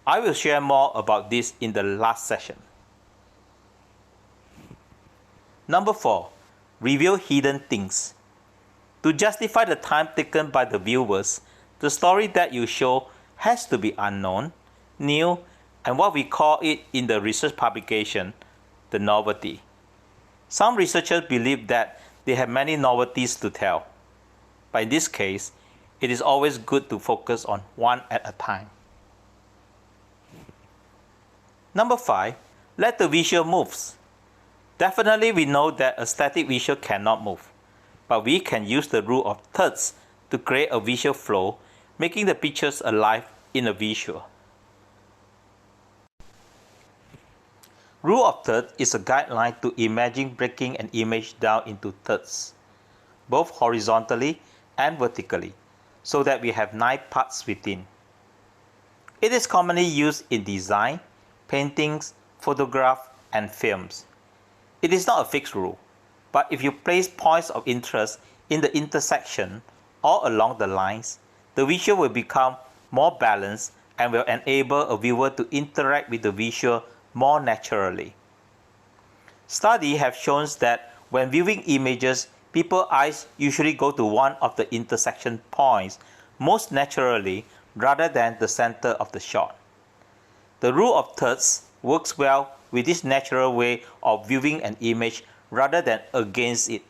I will share more about this in the last session. Number 4. Reveal hidden things. To justify the time taken by the viewers, the story that you show has to be unknown, new, and what we call it in the research publication, the novelty. Some researchers believe that they have many novelties to tell, but in this case, it is always good to focus on one at a time. Number 5. Let the visual moves. Definitely we know that a static visual cannot move, but we can use the rule of thirds to create a visual flow, making the pictures alive in a visual. Rule of thirds is a guideline to imagine breaking an image down into thirds, both horizontally and vertically, so that we have 9 parts within. It is commonly used in design, paintings, photographs, and films. It is not a fixed rule, but if you place points of interest in the intersection or along the lines, the visual will become more balanced and will enable a viewer to interact with the visual more naturally. Studies have shown that when viewing images, people's eyes usually go to one of the intersection points most naturally rather than the center of the shot. The rule of thirds works well with this natural way of viewing an image rather than against it.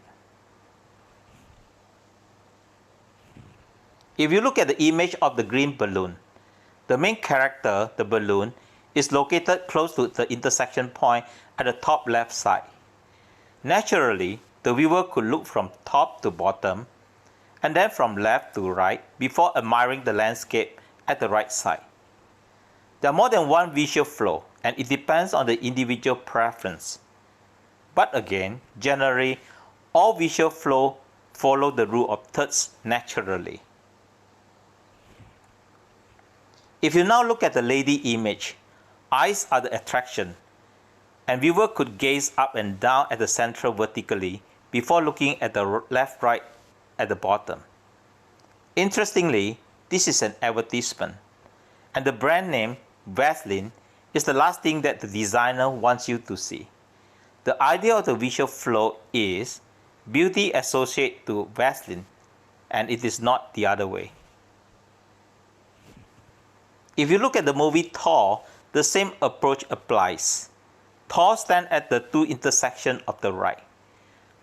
If you look at the image of the green balloon, the main character, the balloon, is located close to the intersection point at the top left side. Naturally, the viewer could look from top to bottom and then from left to right before admiring the landscape at the right side. There are more than one visual flow, and it depends on the individual preference. But again, generally, all visual flow follow the rule of thirds naturally. If you now look at the lady image, eyes are the attraction, and viewer could gaze up and down at the center vertically before looking at the left right at the bottom. Interestingly, this is an advertisement, and the brand name Vaseline is the last thing that the designer wants you to see. The idea of the visual flow is beauty associated to Vaseline, and it is not the other way. If you look at the movie Thor, the same approach applies. Thor stands at the 2 intersections of the right.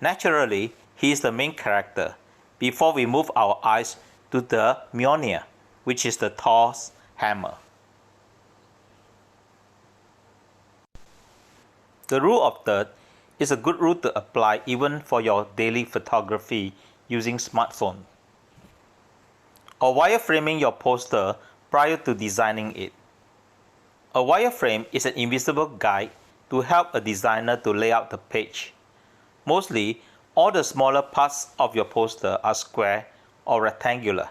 Naturally, he is the main character before we move our eyes to the Mjolnir, which is the Thor's hammer. The rule of thirds is a good rule to apply even for your daily photography using smartphone, or wireframing your poster prior to designing it. A wireframe is an invisible guide to help a designer to lay out the page. Mostly, all the smaller parts of your poster are square or rectangular.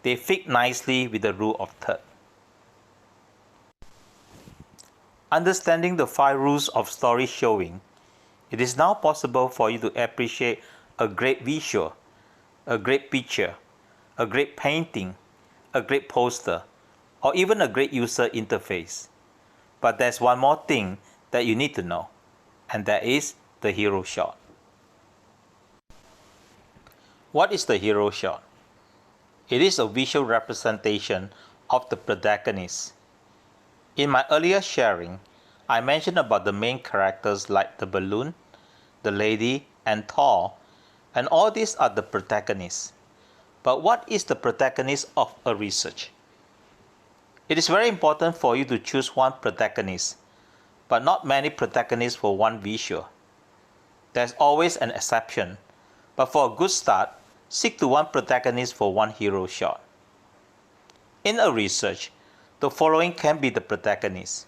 They fit nicely with the rule of thirds. Understanding the 5 rules of story showing, it is now possible for you to appreciate a great visual, a great picture, a great painting, a great poster, or even a great user interface. But there's one more thing that you need to know, and that is the hero shot. What is the hero shot? It is a visual representation of the protagonist. In my earlier sharing, I mentioned about the main characters like the balloon, the lady, and Thor, and all these are the protagonists. But what is the protagonist of a research? It is very important for you to choose one protagonist, but not many protagonists for one visual. There's always an exception, but for a good start, stick to one protagonist for one hero shot. In a research, the following can be the protagonist: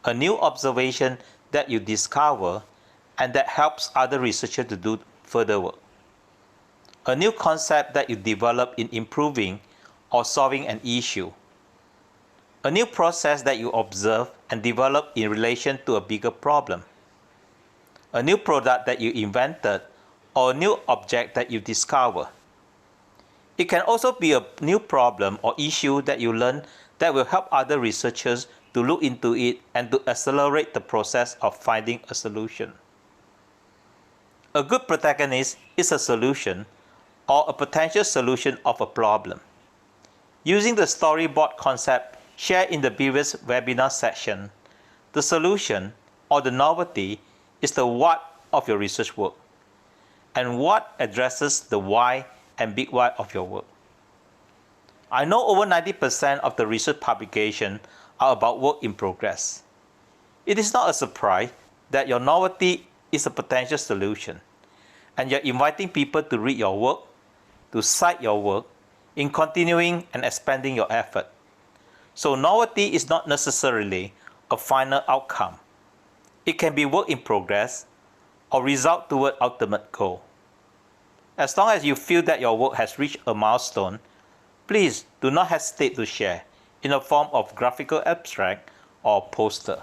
a new observation that you discover and that helps other researchers to do further work, a new concept that you develop in improving or solving an issue, a new process that you observe and develop in relation to a bigger problem, a new product that you invented, or a new object that you discover. It can also be a new problem or issue that you learn that will help other researchers to look into it and to accelerate the process of finding a solution. A good protagonist is a solution or a potential solution of a problem. Using the storyboard concept shared in the previous webinar section, the solution or the novelty is the what of your research work, and what addresses the why and big why of your work. I know over 90% of the research publications are about work in progress. It is not a surprise that your novelty is a potential solution, and you're inviting people to read your work, to cite your work, in continuing and expanding your effort. So novelty is not necessarily a final outcome. It can be work in progress or result toward ultimate goal. As long as you feel that your work has reached a milestone, please do not hesitate to share in the form of graphical abstract or poster.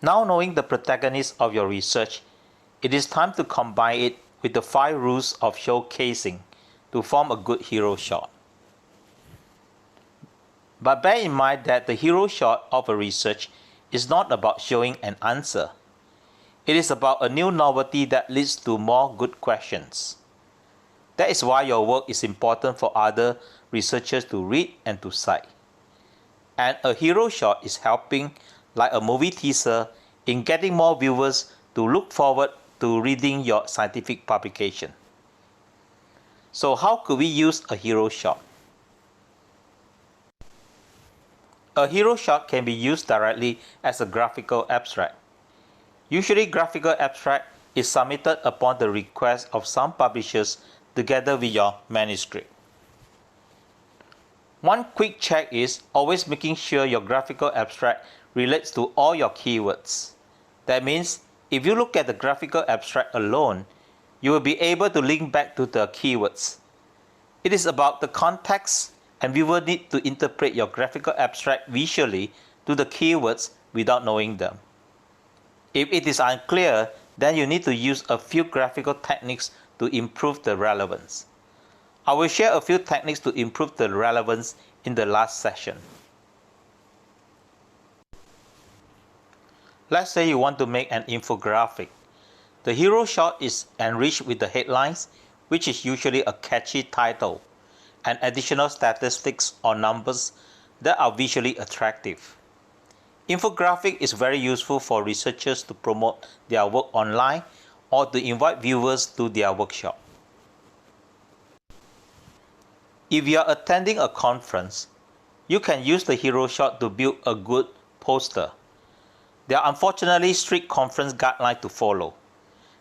Now knowing the protagonist of your research, it is time to combine it with the 5 rules of showcasing to form a good hero shot. But bear in mind that the hero shot of a research is not about showing an answer. It is about a new novelty that leads to more good questions. That is why your work is important for other researchers to read and to cite. And a hero shot is helping, like a movie teaser, in getting more viewers to look forward to reading your scientific publication. So how could we use a hero shot? A hero shot can be used directly as a graphical abstract. Usually graphical abstract is submitted upon the request of some publishers together with your manuscript. One quick check is always making sure your graphical abstract relates to all your keywords. That means if you look at the graphical abstract alone, you will be able to link back to the keywords. It is about the context, and we will need to interpret your graphical abstract visually to the keywords without knowing them. If it is unclear, then you need to use a few graphical techniques to improve the relevance. I will share a few techniques to improve the relevance in the last session. Let's say you want to make an infographic. The hero shot is enriched with the headlines, which is usually a catchy title, and additional statistics or numbers that are visually attractive. Infographic is very useful for researchers to promote their work online or to invite viewers to their workshop. If you are attending a conference, you can use the hero shot to build a good poster. There are unfortunately strict conference guidelines to follow,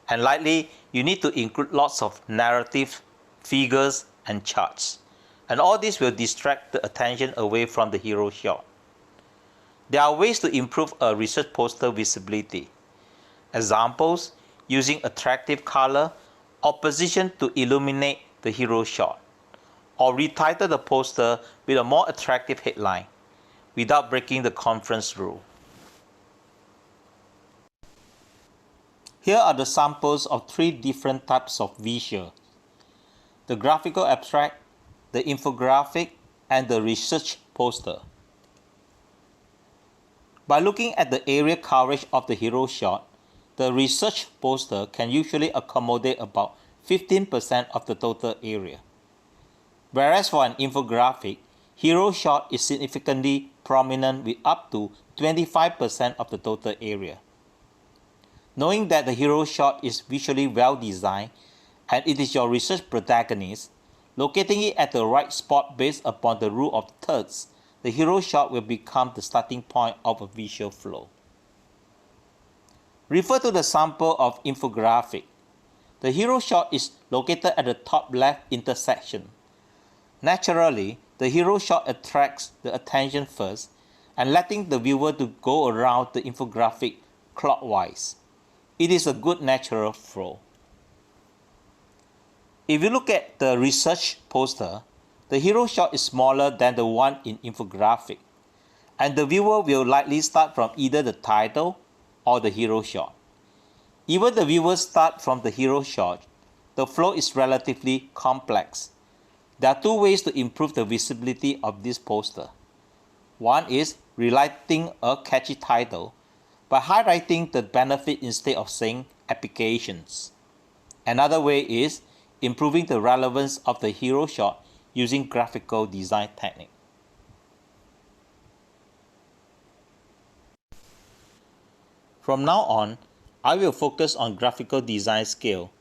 and likely you need to include lots of narrative, figures, and charts, and all this will distract the attention away from the hero shot. There are ways to improve a research poster visibility. Examples: using attractive color or position to illuminate the hero shot, or retitle the poster with a more attractive headline without breaking the conference rule. Here are the samples of 3 different types of visual: the graphical abstract, the infographic, and the research poster. By looking at the area coverage of the hero shot, the research poster can usually accommodate about 15% of the total area. Whereas for an infographic, hero shot is significantly prominent with up to 25% of the total area. Knowing that the hero shot is visually well designed and it is your research protagonist, locating it at the right spot based upon the rule of thirds, the hero shot will become the starting point of a visual flow. Refer to the sample of infographic. The hero shot is located at the top left intersection. Naturally, the hero shot attracts the attention first and letting the viewer to go around the infographic clockwise. It is a good natural flow. If you look at the research poster, the hero shot is smaller than the one in infographic, and the viewer will likely start from either the title or the hero shot. Even the viewers start from the hero shot, the flow is relatively complex. There are two ways to improve the visibility of this poster. One is relighting a catchy title by highlighting the benefit instead of saying applications. Another way is improving the relevance of the hero shot using graphical design technique. From now on, I will focus on graphical design skill,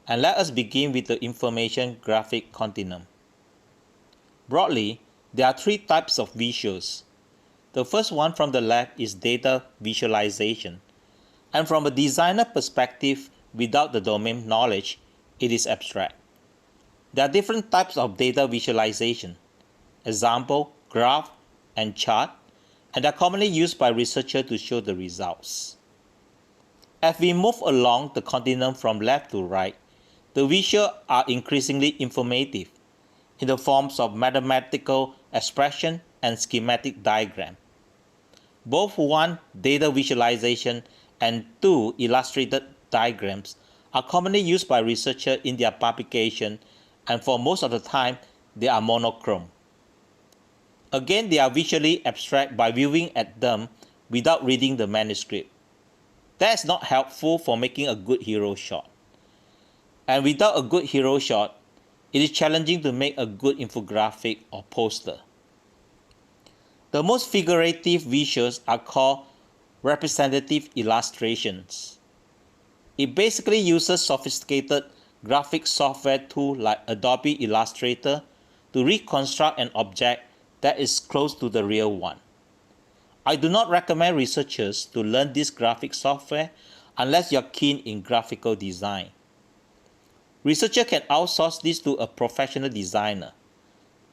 and let us begin with the information graphic continuum. Broadly, there are three types of visuals. The first one from the left is data visualization, and from a designer perspective without the domain knowledge, it is abstract. There are different types of data visualization, example, graph, and chart, and are commonly used by researchers to show the results. As we move along the continuum from left to right, the visuals are increasingly informative in the forms of mathematical expression and schematic diagram. Both 1. Data visualization and 2. Illustrated diagrams are commonly used by researchers in their publication, and for most of the time, they are monochrome. Again, they are visually abstract by viewing at them without reading the manuscript. That is not helpful for making a good hero shot. And without a good hero shot, it is challenging to make a good infographic or poster. The most figurative visuals are called representative illustrations. It basically uses sophisticated graphic software tools like Adobe Illustrator to reconstruct an object that is close to the real one. I do not recommend researchers to learn this graphic software unless you are keen in graphical design. Researchers can outsource this to a professional designer.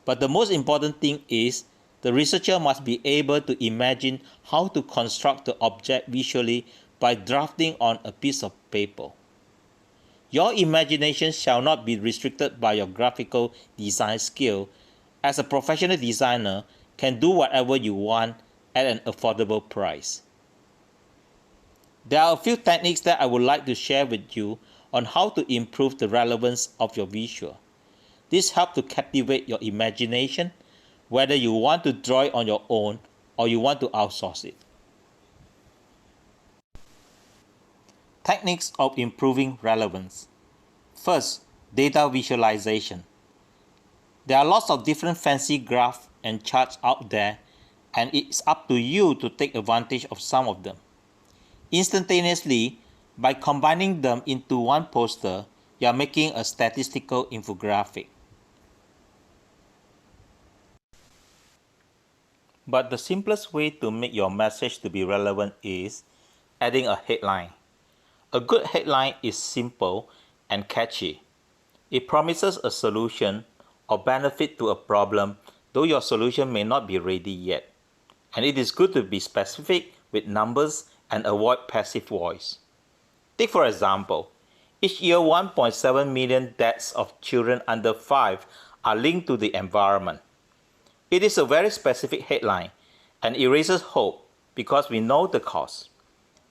But the most important thing is the researcher must be able to imagine how to construct the object visually by drafting on a piece of paper. Your imagination shall not be restricted by your graphical design skill, as a professional designer can do whatever you want at an affordable price. There are a few techniques that I would like to share with you on how to improve the relevance of your visual. This helps to captivate your imagination, whether you want to draw it on your own or you want to outsource it. Techniques of improving relevance. First, data visualization. There are lots of different fancy graphs and charts out there, and it's up to you to take advantage of some of them. Instantaneously, by combining them into one poster, you are making a statistical infographic. But the simplest way to make your message to be relevant is adding a headline. A good headline is simple and catchy. It promises a solution or benefit to a problem, though your solution may not be ready yet. And it is good to be specific with numbers and avoid passive voice. Take for example, each year 1.7 million deaths of children under 5 are linked to the environment. It is a very specific headline and it raises hope because we know the cause.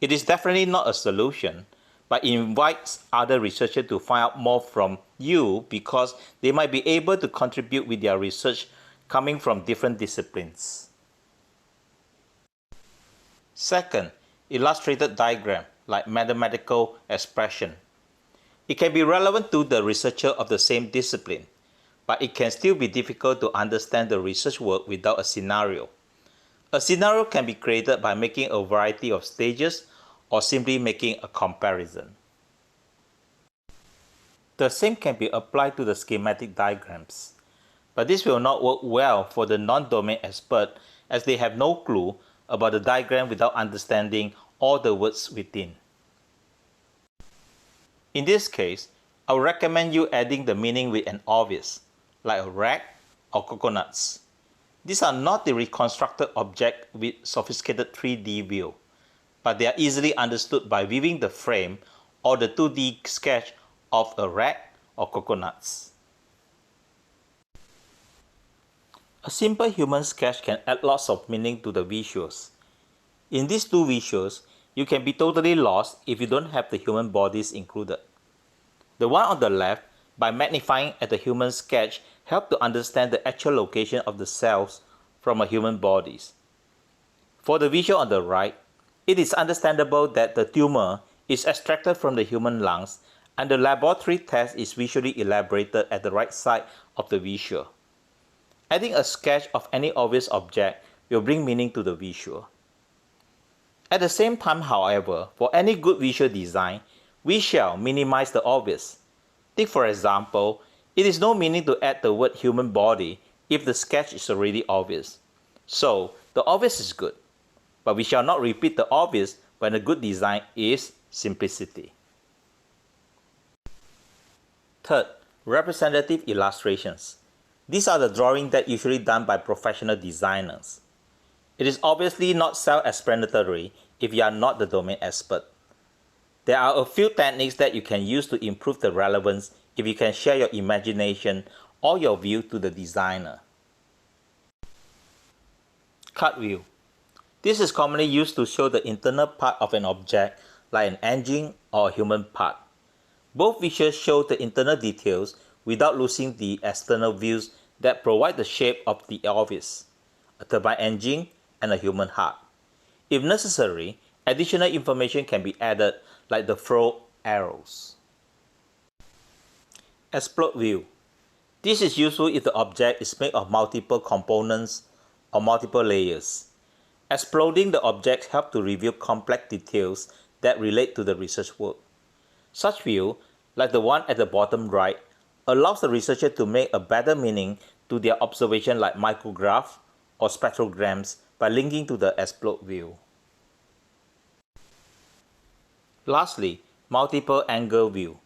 It is definitely not a solution, but it invites other researchers to find out more from you because they might be able to contribute with their research coming from different disciplines. Second, illustrated diagram like mathematical expression. It can be relevant to the researcher of the same discipline, but it can still be difficult to understand the research work without a scenario. A scenario can be created by making a variety of stages or simply making a comparison. The same can be applied to the schematic diagrams, but this will not work well for the non-domain expert as they have no clue about the diagram without understanding all the words within. In this case, I would recommend you adding the meaning with an obvious, like a rag or coconuts. These are not the reconstructed object with sophisticated 3D view, but they are easily understood by viewing the frame or the 2D sketch of a rag or coconuts. A simple human sketch can add lots of meaning to the visuals. In these two visuals, you can be totally lost if you don't have the human bodies included. The one on the left, by magnifying at the human sketch, help to understand the actual location of the cells from a human bodies. For the visual on the right, it is understandable that the tumor is extracted from the human lungs and the laboratory test is visually elaborated at the right side of the visual. Adding a sketch of any obvious object will bring meaning to the visual. At the same time, however, for any good visual design, we shall minimize the obvious. Take for example, it is no meaning to add the word human body if the sketch is already obvious. So, the obvious is good, but we shall not repeat the obvious when a good design is simplicity. Third, representative illustrations. These are the drawings that usually done by professional designers. It is obviously not self-explanatory if you are not the domain expert. There are a few techniques that you can use to improve the relevance if you can share your imagination or your view to the designer. Cut view. This is commonly used to show the internal part of an object like an engine or a human part. Both visuals show the internal details without losing the external views that provide the shape of the obvious, a turbine engine and a human heart. If necessary, additional information can be added like the throw arrows. Explode view. This is useful if the object is made of multiple components or multiple layers. Exploding the object helps to reveal complex details that relate to the research work. Such view, like the one at the bottom right, allows the researcher to make a better meaning to their observation like micrograph or spectrograms by linking to the explode view. Lastly, multiple angle view.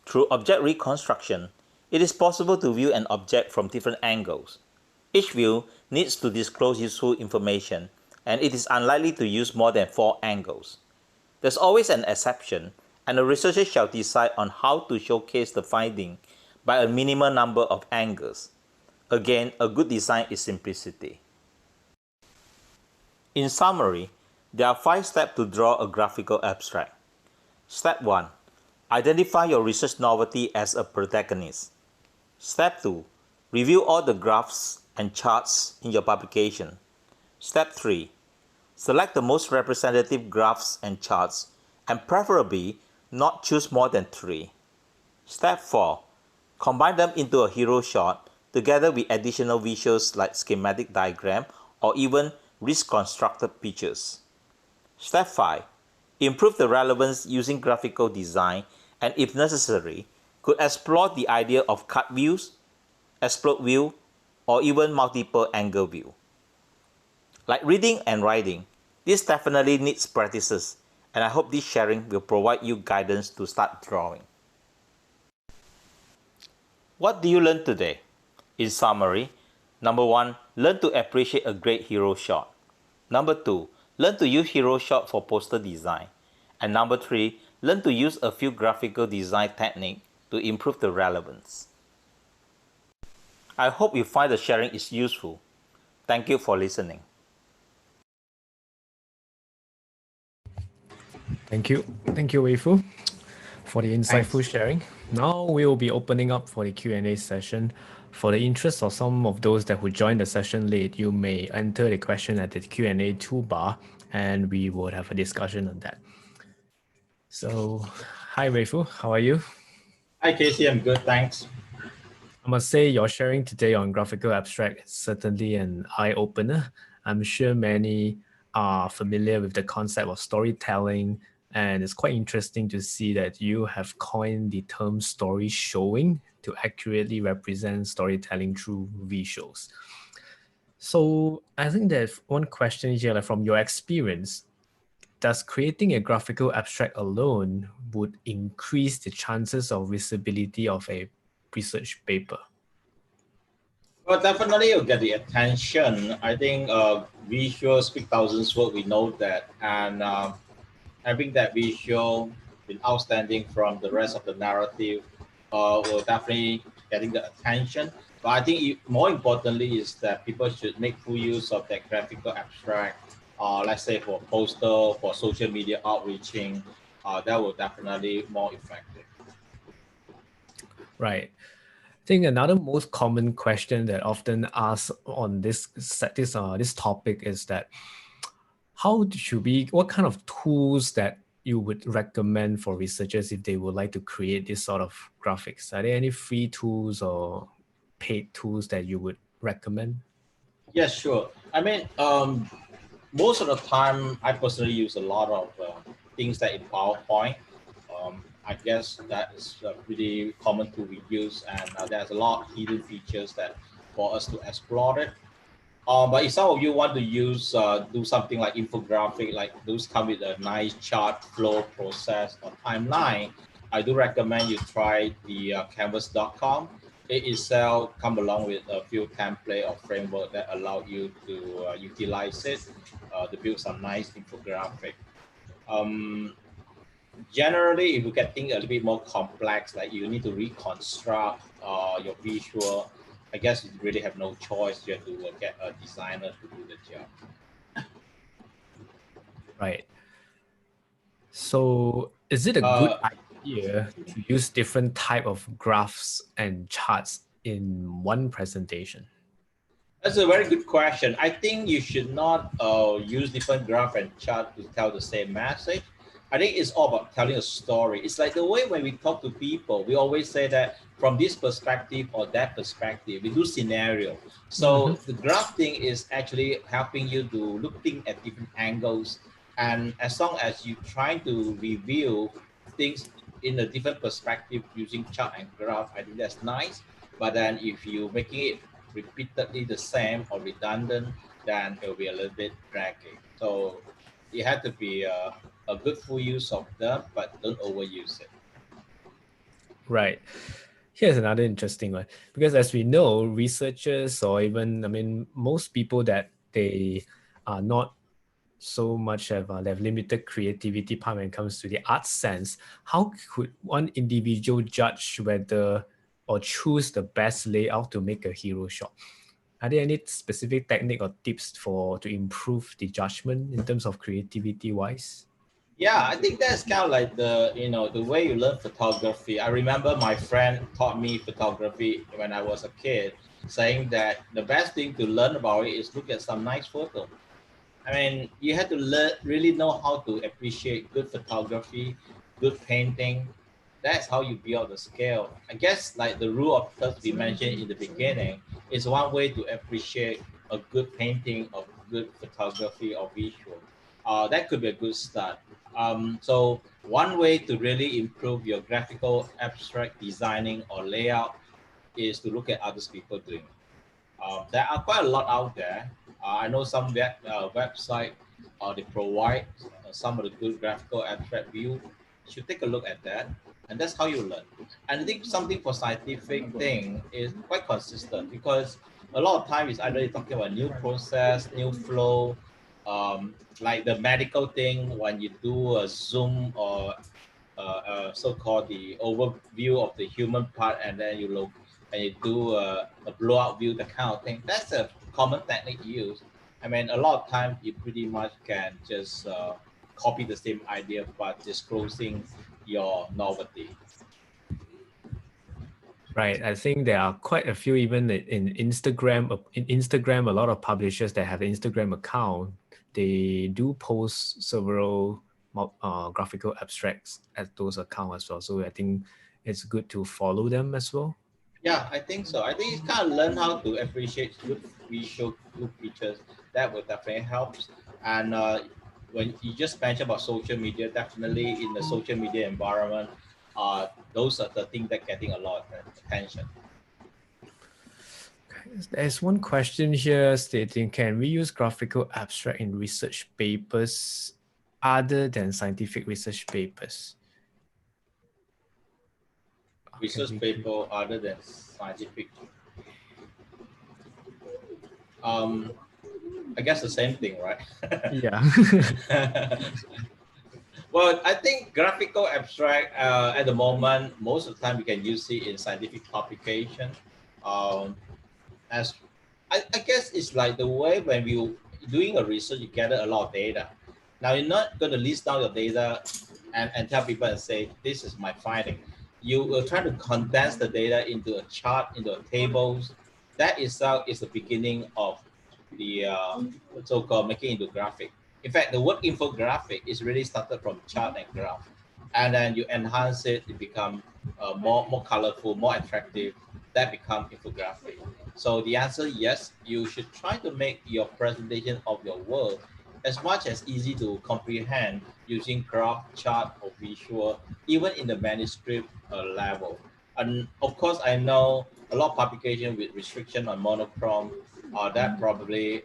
Through object reconstruction, it is possible to view an object from different angles. Each view needs to disclose useful information, and it is unlikely to use more than 4 angles. There's always an exception, and the researcher shall decide on how to showcase the finding by a minimal number of angles. Again, a good design is simplicity. In summary, there are 5 steps to draw a graphical abstract. Step 1. Identify your research novelty as a protagonist. Step 2. Review all the graphs and charts in your publication. Step 3. Select the most representative graphs and charts, and preferably not choose more than 3. Step 4. Combine them into a hero shot together with additional visuals like schematic diagram or even reconstructed pictures. Step 5. Improve the relevance using graphical design and, if necessary, could explore the idea of cut views, explode view, or even multiple angle view. Like reading and writing, this definitely needs practices, and I hope this sharing will provide you guidance to start drawing. What do you learn today? In summary, number 1, learn to appreciate a great hero shot. Number 2, learn to use hero shot for poster design. And number 3, learn to use a few graphical design techniques to improve the relevance. I hope you find the sharing is useful. Thank you for listening. Thank you, Wei Fu, for the insightful sharing. Now we will be opening up for the Q&A session. For the interest of some of those that who joined the session late, you may enter the question at the Q&A toolbar, and we will have a discussion on that. So, hi Wei Fu, how are you? Hi Casey, I'm good, thanks. I must say your sharing today on graphical abstract is certainly an eye-opener. I'm sure many are familiar with the concept of storytelling, and it's quite interesting to see that you have coined the term story showing to accurately represent storytelling through visuals. So I think there's one question here, like from your experience, does creating a graphical abstract alone would increase the chances of visibility of a research paper? Well, definitely you'll get the attention. I think visual speak thousands words, we know that. And having that visual been outstanding from the rest of the narrative will definitely getting the attention. But I think more importantly is that people should make full use of that graphical abstract, let's say for poster, for social media outreaching, that will definitely more effective. Right. think another most common question that often asked on this topic is that what kind of tools that you would recommend for researchers if they would like to create this sort of graphics? Are there any free tools or paid tools that you would recommend? Yes, sure. I mean, most of the time, I personally use a lot of things that in PowerPoint. I guess that is pretty common to we use, and there's a lot of hidden features that for us to explore it. But if some of you want to use do something like infographic, like those come with a nice chart flow process or timeline, I do recommend you try the canvas.com. It itself come along with a few template or framework that allow you to utilize it to build some nice infographic. Generally, if you get things a little bit more complex, like you need to reconstruct your visual, I guess you really have no choice. You have to get a designer to do the job. Right. So is it a good idea to use different type of graphs and charts in one presentation? That's a very good question. I think you should not use different graph and chart to tell the same message. I think it's all about telling a story. It's like the way when we talk to people, we always say that from this perspective or that perspective, we do scenario. So the graph thing is actually helping you to looking at different angles. And as long as you try to review things in a different perspective using chart and graph, I think that's nice. But then if you making it repeatedly the same or redundant, then it will be a little bit draggy. So you have to be a good full use of them, but don't overuse it. Right. Here's another interesting one, because as we know, researchers or even, most people that they are not so much they have limited creativity part when it comes to the art sense. How could one individual judge whether or choose the best layout to make a hero shot? Are there any specific technique or tips to improve the judgment in terms of creativity wise? Yeah, I think that's kind of like the way you learn photography. I remember my friend taught me photography when I was a kid, saying that the best thing to learn about it is look at some nice photo. I mean, you have to really know how to appreciate good photography, good painting. That's how you build the skill. I guess like the rule of thirds we mentioned in the beginning is one way to appreciate a good painting or good photography or visual. That could be a good start. So one way to really improve your graphical abstract designing or layout is to look at others people doing. There are quite a lot out there. I know some website they provide some of the good graphical abstract view. You should take a look at that, and that's how you learn. And I think something for scientific thing is quite consistent because a lot of time is either you're talking about new process, new flow, like the medical thing when you do a zoom or so-called the overview of the human part, and then you look and you do a blowout view, that kind of thing. That's a common technique used. I mean, a lot of times you pretty much can just copy the same idea, but disclosing your novelty. Right. I think there are quite a few even in Instagram. In Instagram, a lot of publishers that have an Instagram account, they do post several graphical abstracts at those accounts as well. So I think it's good to follow them as well. Yeah, I think so. I think you kind of learn how to appreciate good visual, good features. That would definitely help. And when you just mentioned about social media, definitely in the social media environment, those are the things that getting a lot of attention. There's one question here stating, can we use graphical abstract in research papers other than scientific research papers? Research paper other than scientific. I guess the same thing, right? Yeah. Well, I think graphical abstract at the moment, most of the time you can use it in scientific publication. As I guess it's like the way when you doing a research, you gather a lot of data. Now you're not going to list down your data and tell people and say, this is my finding. you will try to condense the data into a chart, into a tables. That itself is the beginning of the so-called making into graphic. In fact, the word infographic is really started from chart and graph, and then you enhance it, it become more colorful, more attractive. That become infographic. So the answer, yes, you should try to make your presentation of your work as much as easy to comprehend using graph, chart, or visual, even in the manuscript level. And of course, I know a lot of publication with restriction on monochrome, that probably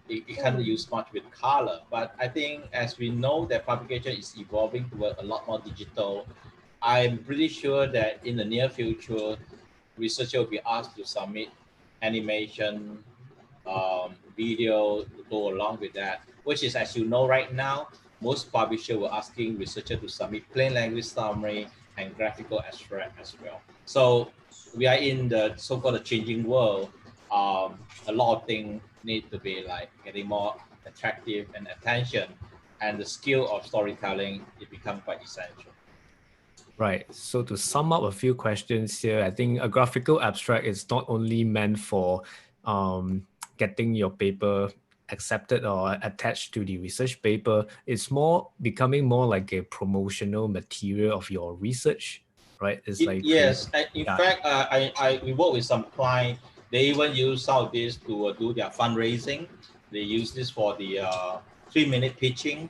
it can't use much with color. But I think as we know that publication is evolving toward a lot more digital, I'm pretty sure that in the near future, researcher will be asked to submit animation, video to go along with that, which is, as you know, right now, most publishers were asking researcher to submit plain language summary and graphical abstract as well. So we are in the so-called changing world. A lot of things need to be like getting more attractive and attention, and the skill of storytelling it become quite essential. Right. So to sum up a few questions here, I think a graphical abstract is not only meant for getting your paper accepted or attached to the research paper. It's more becoming more like a promotional material of your research, right? It's like Yes, in yeah. fact, we work with some client. They even use some of this to do their fundraising. They use this for the 3-minute pitching.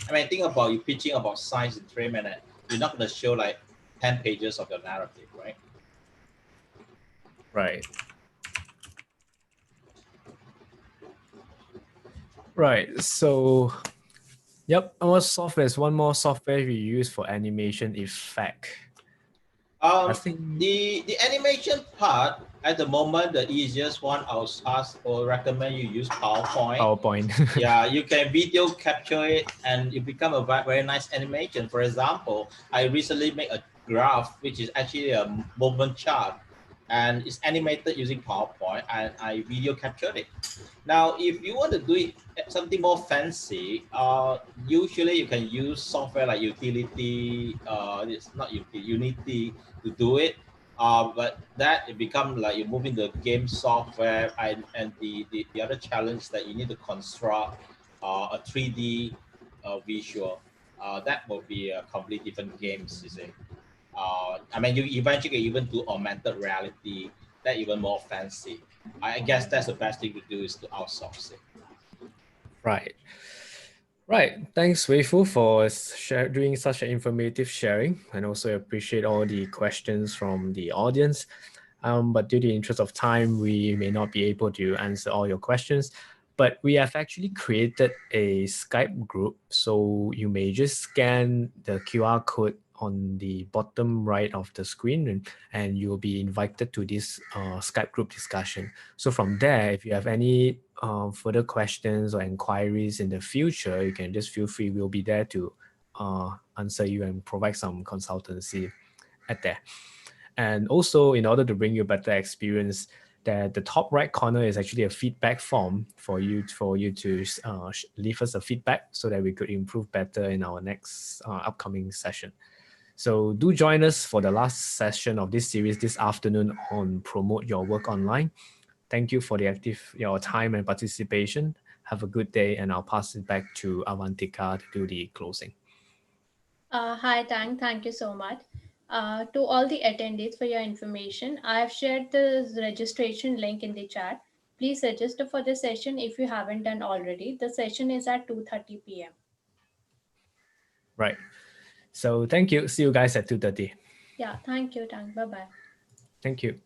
I mean, think about you pitching about science in 3 minutes. You're not going to show like 10 pages of your narrative, right? Right. Right. So, yep. Our software is one more software we use for animation effect. I think The animation part at the moment, the easiest one I'll ask or recommend you use PowerPoint. PowerPoint. Yeah, you can video capture it and it become a very nice animation. For example, I recently made a graph which is actually a movement chart and it's animated using PowerPoint and I video captured it. Now, if you want to do it something more fancy, usually you can use software like Utility, it's not Utility, Unity to do it. But that it become like you're moving the game software and the other challenge that you need to construct a 3D visual. That will be a completely different games, you see. I mean, you eventually even do augmented reality, that even more fancy. I guess that's the best thing to do is to outsource it. Right. Right. Thanks, Weifu, for doing such an informative sharing, and also appreciate all the questions from the audience. But due to the interest of time, we may not be able to answer all your questions. But we have actually created a Skype group, so you may just scan the QR code on the bottom right of the screen, and you'll be invited to this Skype group discussion. So from there, if you have any further questions or inquiries in the future, you can just feel free. We'll be there to answer you and provide some consultancy at there. And also, in order to bring you a better experience, that the top right corner is actually a feedback form for you to leave us a feedback so that we could improve better in our next upcoming session. So do join us for the last session of this series this afternoon on Promote Your Work Online. Thank you for your time and participation. Have a good day, and I'll pass it back to Avantika to do the closing. Hi, Tang. Thank you so much. To all the attendees for your information, I have shared the registration link in the chat. Please register for the session if you haven't done already. The session is at 2:30 p.m. Right. So thank you. See you guys at 2:30. Yeah, thank you, Tang. Bye-bye. Thank you.